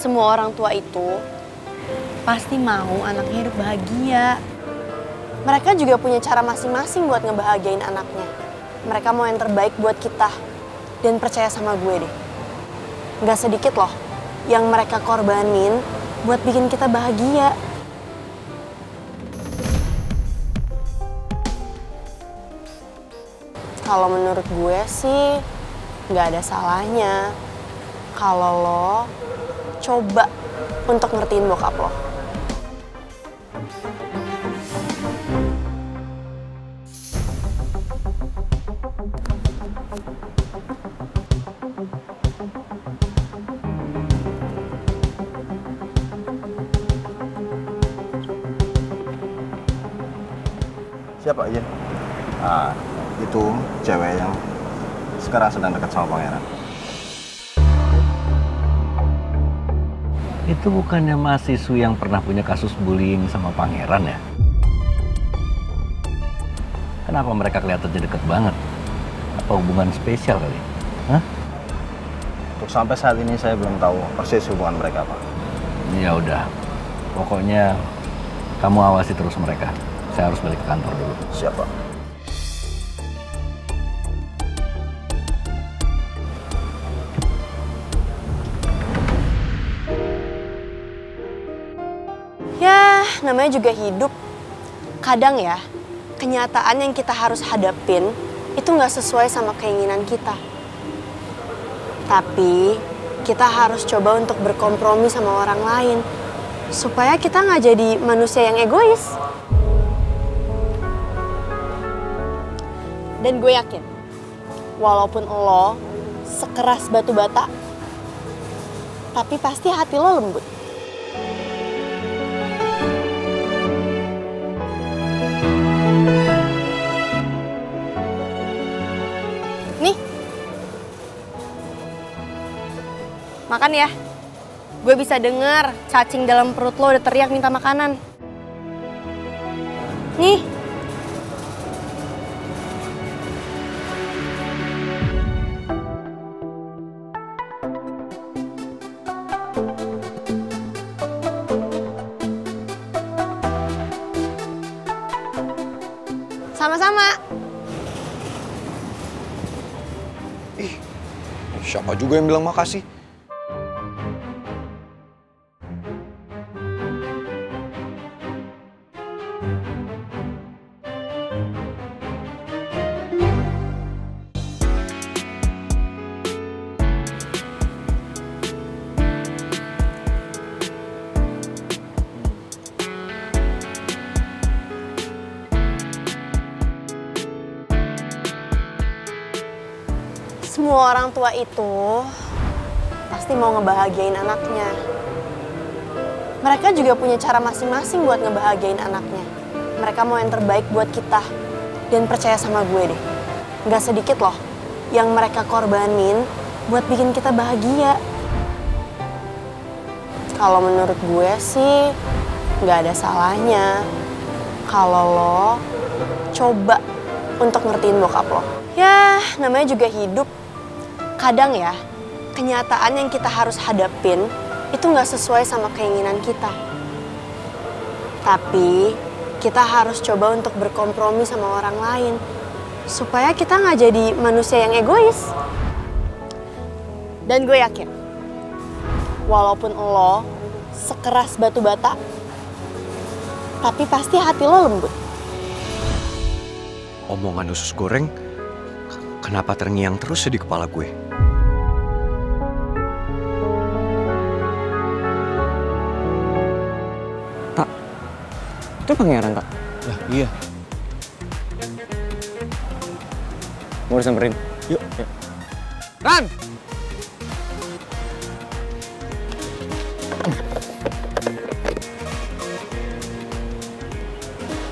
Semua orang tua itu pasti mau anaknya hidup bahagia. Mereka juga punya cara masing-masing buat ngebahagiain anaknya. Mereka mau yang terbaik buat kita. Dan percaya sama gue deh, gak sedikit loh yang mereka korbanin buat bikin kita bahagia. Kalau menurut gue sih gak ada salahnya kalau lo coba untuk ngertiin bokap lo. Siapa aja? Itu cewek yang sekarang sedang dekat sama pangeran. Itu bukannya mahasiswi yang pernah punya kasus bullying sama pangeran ya? Kenapa mereka kelihatannya deket banget? Apa hubungan spesial kali? Hah? Untuk sampai saat ini saya belum tahu persis hubungan mereka apa. Ya udah, pokoknya kamu awasi terus mereka. Saya harus balik ke kantor dulu. Siapa? Ya, namanya juga hidup. Kadang ya, kenyataan yang kita harus hadapin itu nggak sesuai sama keinginan kita. Tapi, kita harus coba untuk berkompromi sama orang lain. Supaya kita nggak jadi manusia yang egois. Dan gue yakin, walaupun lo sekeras batu bata, tapi pasti hati lo lembut. Nih, makan ya. Gue bisa denger cacing dalam perut lo udah teriak minta makanan. Nih. Sama-sama. Ih, siapa juga yang bilang makasih? Semua orang tua itu pasti mau ngebahagiain anaknya. Mereka juga punya cara masing-masing buat ngebahagiain anaknya. Mereka mau yang terbaik buat kita. Dan percaya sama gue deh, gak sedikit loh yang mereka korbanin buat bikin kita bahagia. Kalau menurut gue sih gak ada salahnya kalau lo coba untuk ngertiin bokap lo. Ya, namanya juga hidup. Kadang ya, kenyataan yang kita harus hadapin itu nggak sesuai sama keinginan kita. Tapi, kita harus coba untuk berkompromi sama orang lain. Supaya kita nggak jadi manusia yang egois. Dan gue yakin, walaupun lo sekeras batu bata, tapi pasti hati lo lembut. Omongan usus goreng, kenapa terngiang terus ya di kepala gue? Tak, itu pangeran, Tak. Lah, iya. Mau disamperin? Yuk. Ran!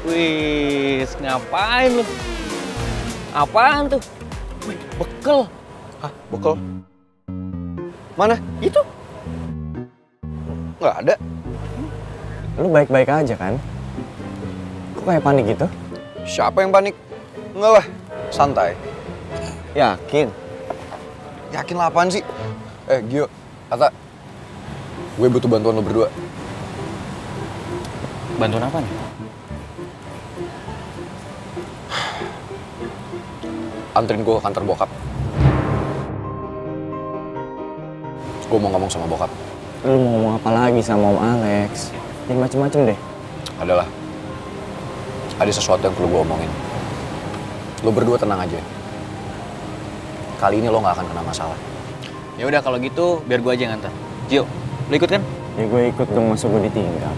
Wih, ngapain lu? Apaan tuh? Wih, bekel. Hah, bekal? Mana? Itu. Nggak ada. Lu baik-baik aja kan? Kok kayak panik gitu? Siapa yang panik? Enggak lah, santai. Yakin? Yakin lah apaan sih? Gio, Ata. Gue butuh bantuan lo berdua. Bantuan apa nih? Anterin gue ke kantor bokap. Gue mau ngomong sama bokap. Lu mau ngomong apa lagi sama Om Alex? Jangan macem-macem deh. Adalah, ada sesuatu yang perlu gue omongin. Lo berdua tenang aja. Kali ini lo gak akan kena masalah. Ya udah kalau gitu biar gue aja yang nganter. Gio, lo ikut kan? Ya gue ikut dong, masa gue ditinggal.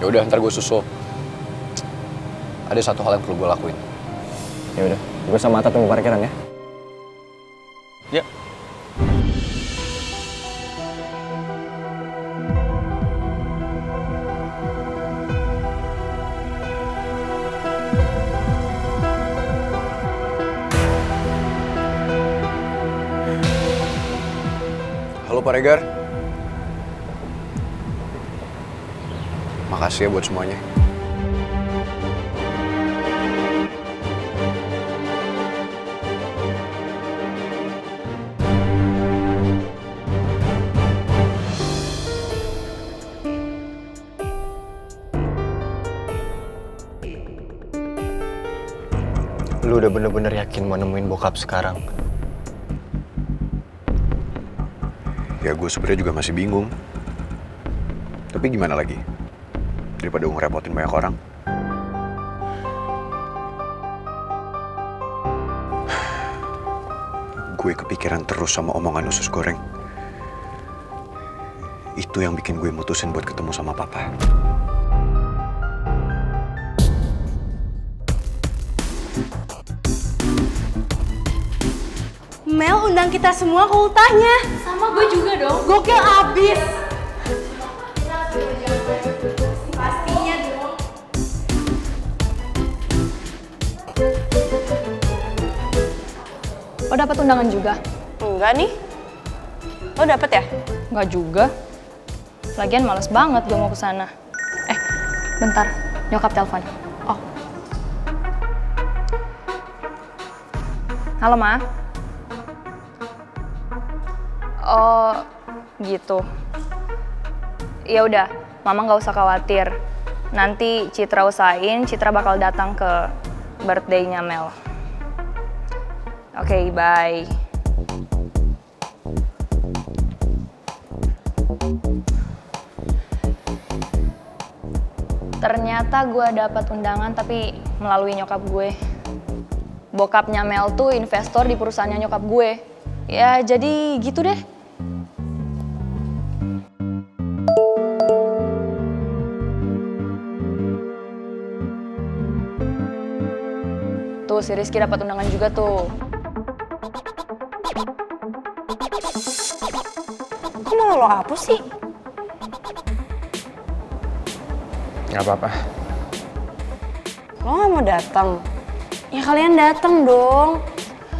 Ya udah, ntar gue susul. Ada satu hal yang perlu gue lakuin. Ya udah, gue sama Atta tunggu parkiran ya. Ya. Halo Pak Regar. Makasih ya buat semuanya. Lu udah bener-bener yakin mau nemuin bokap sekarang? Ya gue sebenarnya juga masih bingung. Tapi gimana lagi? Daripada gue ngerepotin banyak orang. Gue kepikiran terus sama omongan usus goreng. Itu yang bikin gue mutusin buat ketemu sama papa. Mel undang kita semua ke ultahnya. Sama gue juga dong. Gokil abis. Pastinya dong. Lo dapet undangan juga? Enggak nih. Lo dapet ya? Enggak juga. Lagian males banget gue mau kesana. Bentar, nyokap telepon. Oh. Halo, Ma. Oh, gitu. Ya udah, Mama nggak usah khawatir. Nanti Citra usahain, Citra bakal datang ke birthday-nya Mel. Oke, bye. Ternyata gue dapat undangan tapi melalui nyokap gue. Bokapnya Mel tuh investor di perusahaannya nyokap gue. Ya jadi gitu deh. Tuh si Rizky dapat undangan juga tuh. Kok malah lo hapus sih? Gak apa-apa. Lo gak mau datang? Ya kalian datang dong.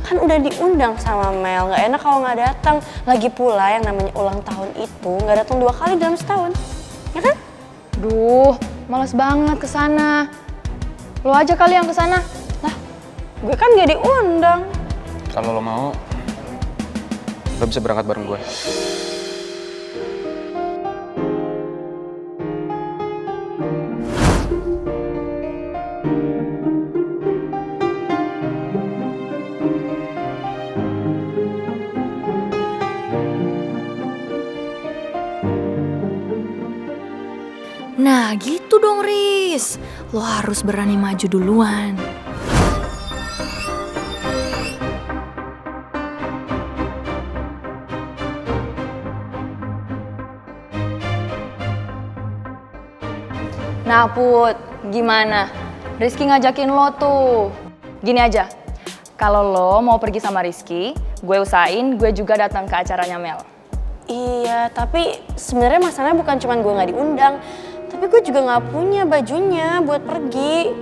Kan udah diundang sama Mel, gak enak kalau gak datang. Lagi pula yang namanya ulang tahun itu gak datang 2 kali dalam setahun. Ya kan? Duh, males banget kesana. Lo aja kali yang kesana. Lah, gue kan gak diundang. Kalau lo mau, lo bisa berangkat bareng gue. Nah gitu dong Riz, lo harus berani maju duluan. Nah Put, gimana? Rizky ngajakin lo tuh. Gini aja, kalau lo mau pergi sama Rizky, gue usahain gue juga datang ke acaranya Mel. Iya, tapi sebenarnya masalahnya bukan cuma gue gak diundang. Tapi gue juga gak punya bajunya buat pergi.